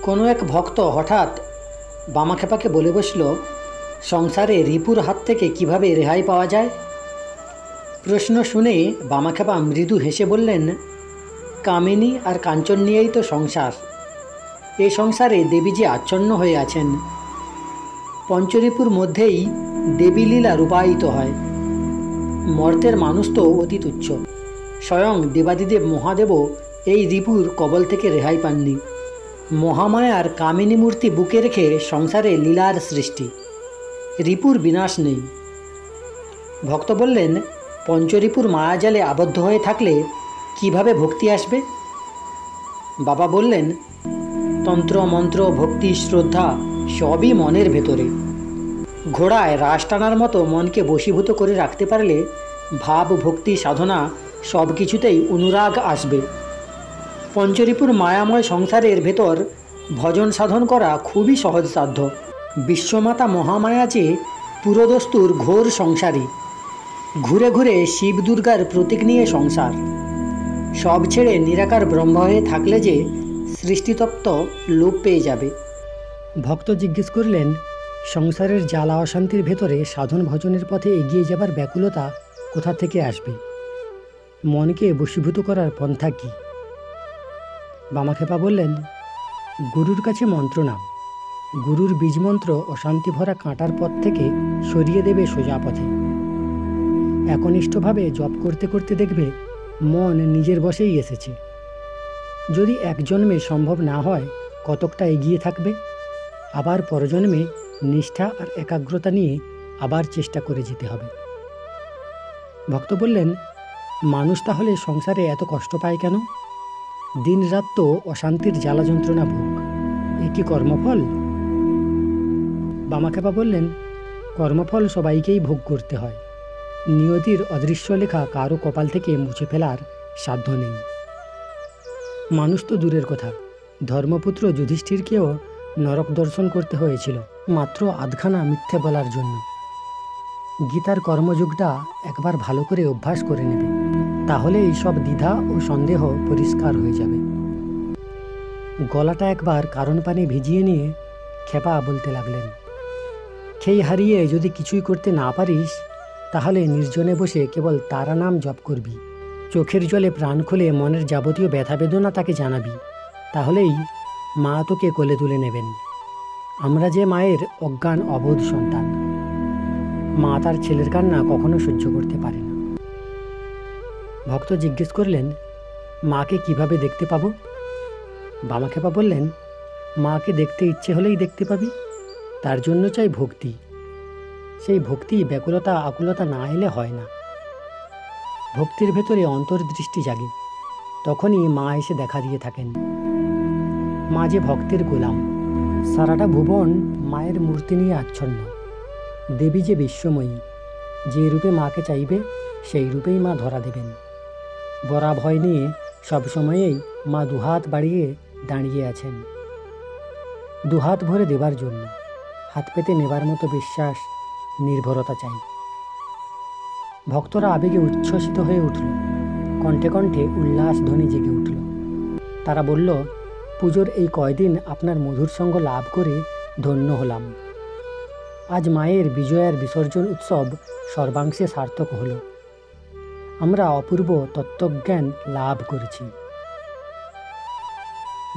কোনো এক ভক্ত হঠাৎ বামাখ্যাপাকে বলে বসল, সংসারে রিপুর হাত থেকে কিভাবে রেহাই পাওয়া যায়। প্রশ্ন শুনে বামাখ্যাপা মৃদু হেসে বললেন, কামিনী আর কাঞ্চন নিয়েই তো সংসার। এই সংসারে দেবীজি আচ্ছন্ন হয়ে আছেন। পঞ্চরিপুর মধ্যেই দেবীলীলা রূপায়িত হয়। মর্তের মানুষ তো অতি তুচ্ছ। স্বয়ং দেবাদিদেব মহাদেবও এই রিপুর কবল থেকে রেহাই পাননি। মহামায়ার কামিনী মূর্তি বুকে রেখে সংসারে লীলার সৃষ্টি, রিপুর বিনাশ নেই। ভক্ত বললেন, পঞ্চরিপুর মায়াজালে আবদ্ধ হয়ে থাকলে কিভাবে ভক্তি আসবে? বাবা বললেন, তন্ত্র মন্ত্র ভক্তি শ্রদ্ধা সবই মনের ভেতরে। ঘোড়ায় রাশ টানার মতো মনকে বশীভূত করে রাখতে পারলে ভাব ভক্তি সাধনা সব কিছুতেই অনুরাগ আসবে। পঞ্চরিপুর মায়াময় সংসারের ভেতর ভজন সাধন করা খুবই সহজসাধ্য। বিশ্বমাতা মহামায়া যে পুরোদস্তুর ঘোর সংসারী। ঘুরে ঘুরে শিব দুর্গার প্রতীক নিয়ে সংসার। সব ছেড়ে নিরাকার ব্রহ্ম হয়ে থাকলে যে সৃষ্টিতত্ত্ব লোপ পেয়ে যাবে। ভক্ত জিজ্ঞেস করলেন, সংসারের জ্বালা অশান্তির ভেতরে সাধন ভজনের পথে এগিয়ে যাবার ব্যাকুলতা কোথা থেকে আসবে? মনকে বশীভূত করার পন্থা কী? বামাখ্যাপা বললেন, গুরুর কাছে মন্ত্র নাও। গুরুর বীজমন্ত্র অশান্তি ভরা কাঁটার পথ থেকে সরিয়ে দেবে সোজা পথে। একনিষ্ঠভাবে জপ করতে করতে দেখবে মন নিজের বশেই এসেছে। যদি এক জন্মে সম্ভব না হয়, কতকটা এগিয়ে থাকবে। আবার পরজন্মে নিষ্ঠা আর একাগ্রতা নিয়ে আবার চেষ্টা করে যেতে হবে। ভক্ত বললেন, মানুষ তাহলে সংসারে এত কষ্ট পায় কেন? দিন রাত তো অশান্তির জ্বালা যন্ত্রণা ভোগ। এ কি কর্মফল? বামাখ্যাপা বললেন, কর্মফল সবাইকেই ভোগ করতে হয়। নিয়তির অদৃশ্য লেখা কারো কপাল থেকে মুছে ফেলার সাধ্য নেই। মানুষ তো দূরের কথা, ধর্মপুত্র যুধিষ্ঠিরকেও নরক দর্শন করতে হয়েছিল মাত্র আধখানা মিথ্যে বলার জন্য। গীতার কর্মযুগটা একবার ভালো করে অভ্যাস করে নেবে, তাহলে এইসব দ্বিধা ও সন্দেহ পরিষ্কার হয়ে যাবে। গলাটা একবার কারণ পানি ভিজিয়ে নিয়ে খেপা বলতে লাগলেন, খেই হারিয়ে যদি কিছুই করতে না পারিস, তাহলে নির্জনে বসে কেবল তারা নাম জপ করবি। চোখের জলে প্রাণ খুলে মনের যাবতীয় ব্যথা বেদনা তাকে জানাবি। তাহলেই মা তোকে কোলে তুলে নেবেন। আমরা যে মায়ের অজ্ঞান অবোধ সন্তান। মা তার ছেলের কান্না কখনো সহ্য করতে পারে না। ভক্ত জিজ্ঞেস করলেন, মাকে কিভাবে দেখতে পাবো? বামাখ্যাপা বললেন, মাকে দেখতে ইচ্ছে হলেই দেখতে পাবি। তার জন্য চাই ভক্তি। সেই ভক্তি ব্যাকুলতা আকুলতা না এলে হয় না। ভক্তির ভেতরে অন্তর্দৃষ্টি জাগে, তখনই মা এসে দেখা দিয়ে থাকেন। মা যে ভক্তের গোলাম। সারাটা ভুবন মায়ের মূর্তি নিয়ে আচ্ছন্ন। দেবী যে বিশ্বময়ী। যে রূপে মাকে চাইবে সেই রূপেই মা ধরা দেবেন। বরা ভয় নিয়ে সবসময়েই মা দুহাত বাড়িয়ে দাঁড়িয়ে আছেন, দুহাত ভরে দেবার জন্য। হাত পেতে নেবার মতো বিশ্বাস নির্ভরতা চাই। ভক্তরা আবেগে উচ্ছ্বসিত হয়ে উঠল। কণ্ঠে কণ্ঠে উল্লাস ধ্বনি জেগে উঠল। তারা বলল, পুজোর এই কয়দিন আপনার মধুর সঙ্গ লাভ করে ধন্য হলাম। আজ মায়ের বিজয়ার বিসর্জন উৎসব সর্বাংশে সার্থক হল। আমরা অপূর্ব তত্ত্বজ্ঞান লাভ করেছি।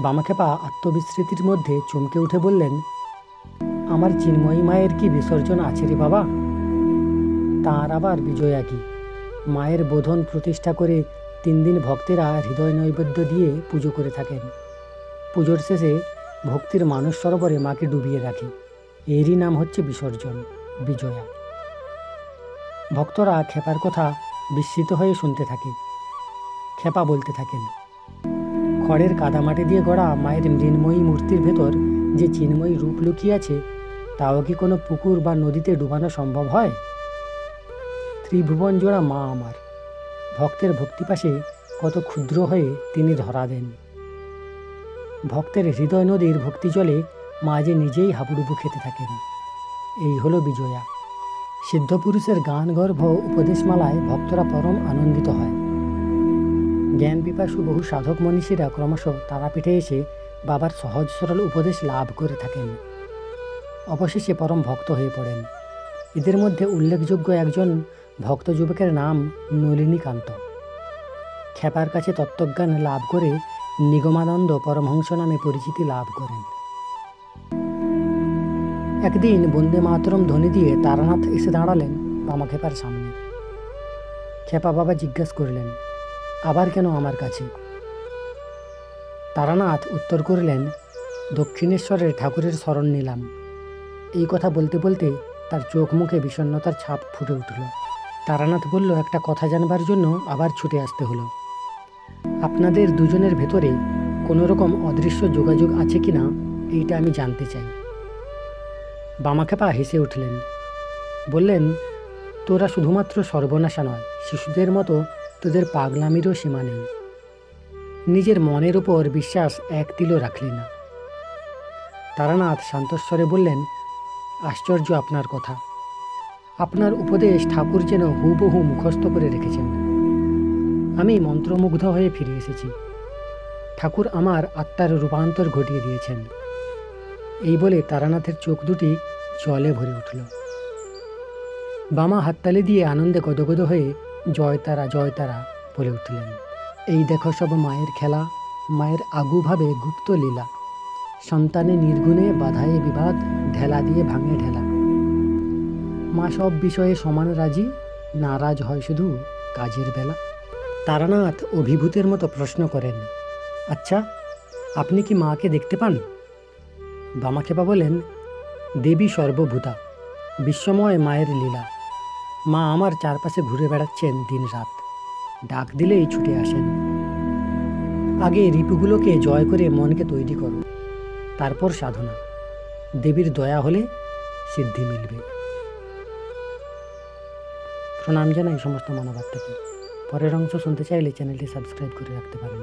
বামাখ্যাপা আত্মবিস্মৃতির মধ্যে চমকে উঠে বললেন, আমার চিন্ময়ী মায়ের কি বিসর্জন আছে রে বাবা? তাঁর আবার বিজয়া কি? মায়ের বোধন প্রতিষ্ঠা করে 3 দিন ভক্তেরা হৃদয় নৈবেদ্য দিয়ে পুজো করে থাকেন। পুজোর শেষে ভক্তির মানস সরোবরে মাকে ডুবিয়ে রাখে। এরই নাম হচ্ছে বিসর্জন, বিজয়া। ভক্তরা খেপার কথা বিস্মিত হয়ে শুনতে থাকে। খেপা বলতে থাকেন, খড়ের কাদামাটি দিয়ে গড়া মায়ের মৃন্ময়ী মূর্তির ভেতর যে চিন্ময়ী রূপ লুকিয়ে আছে, তাও কি কোনো পুকুর বা নদীতে ডুবানো সম্ভব হয়? ত্রিভুবন জোড়া মা আমার। ভক্তের ভক্তিপাশে কত ক্ষুদ্র হয়ে তিনি ধরা দেন। ভক্তের হৃদয় নদীর ভক্তি জলে মা যে নিজেই হাবুডুবু খেতে থাকেন। এই হলো বিজয়া। সিদ্ধপুরুষের গান গর্ভ উপদেশমালায় ভক্তরা পরম আনন্দিত হয়। জ্ঞান পিপাসু বহু সাধক মনীষীরা ক্রমশ তারাপীঠে এসে বাবার সহজ সরল উপদেশ লাভ করে থাকেন। অবশেষে পরম ভক্ত হয়ে পড়েন। এদের মধ্যে উল্লেখযোগ্য একজন ভক্ত যুবকের নাম নলিনীকান্ত। খ্যাপার কাছে তত্ত্বজ্ঞান লাভ করে নিগমানন্দ পরমহংস নামে পরিচিতি লাভ করেন। একদিন বন্দে মাতরম ধ্বনি দিয়ে তারানাথ এসে দাঁড়ালেন বামা খেপার সামনে। খেপা বাবা জিজ্ঞাসা করলেন, আবার কেন আমার কাছে? তারানাথ উত্তর করলেন, দক্ষিণেশ্বরের ঠাকুরের শরণ নিলাম। এই কথা বলতে বলতে তার চোখ মুখে বিষণ্ণতার ছাপ ফুটে উঠল। তারানাথ বলল, একটা কথা জানবার জন্য আবার ছুটে আসতে হলো। আপনাদের দুজনের ভেতরে কোনো রকম অদৃশ্য যোগাযোগ আছে কিনা এইটা আমি জানতে চাই। বামাখ্যাপা হেসে উঠলেন, বললেন, তোরা শুধুমাত্র সর্বনাশা নয়, শিশুদের মতো তোদের পাগলামিরও সীমা নেই। নিজের মনের উপর বিশ্বাস এক তিলও রাখলি না। তারানাথ শান্তস্বরে বললেন, আশ্চর্য আপনার কথা। আপনার উপদেশ ঠাকুর যেন হুবহু মুখস্থ করে রেখেছেন। আমি মন্ত্রমুগ্ধ হয়ে ফিরে এসেছি। ঠাকুর আমার আত্মার রূপান্তর ঘটিয়ে দিয়েছেন। এই বলে তারানাথের চোখ দুটি জলে ভরে উঠল। বামা হাততালি দিয়ে আনন্দে গদগদ হয়ে জয় তারা জয় তারা বলে উঠলেন। এই দেখো সব মায়ের খেলা, মায়ের আগুভাবে গুপ্ত লীলা, সন্তানে নির্গুণে বাধায়ে বিবাদ, ঢেলা দিয়ে ভাঙে ঢেলা। মা সব বিষয়ে সমান রাজি, নারাজ হয় শুধু কাজের বেলা। তারানাথ অভিভূতের মতো প্রশ্ন করেন, আচ্ছা, আপনি কি মাকে দেখতে পান? বামাখ্যাপা বলেন, দেবী সর্বভূতা, বিশ্বময় মায়ের লীলা। মা আমার চারপাশে ঘুরে বেড়াচ্ছেন দিন রাত, ডাক দিলেই ছুটে আসেন। আগে রিপুগুলোকে জয় করে মনকে তৈরি করো, তারপর সাধনা। দেবীর দয়া হলে সিদ্ধি মিলবে। প্রণাম জানাই সমস্ত মানবাত্মাকে। পরের অংশ শুনতে চাইলে চ্যানেলটি সাবস্ক্রাইব করে রাখতে পারেন।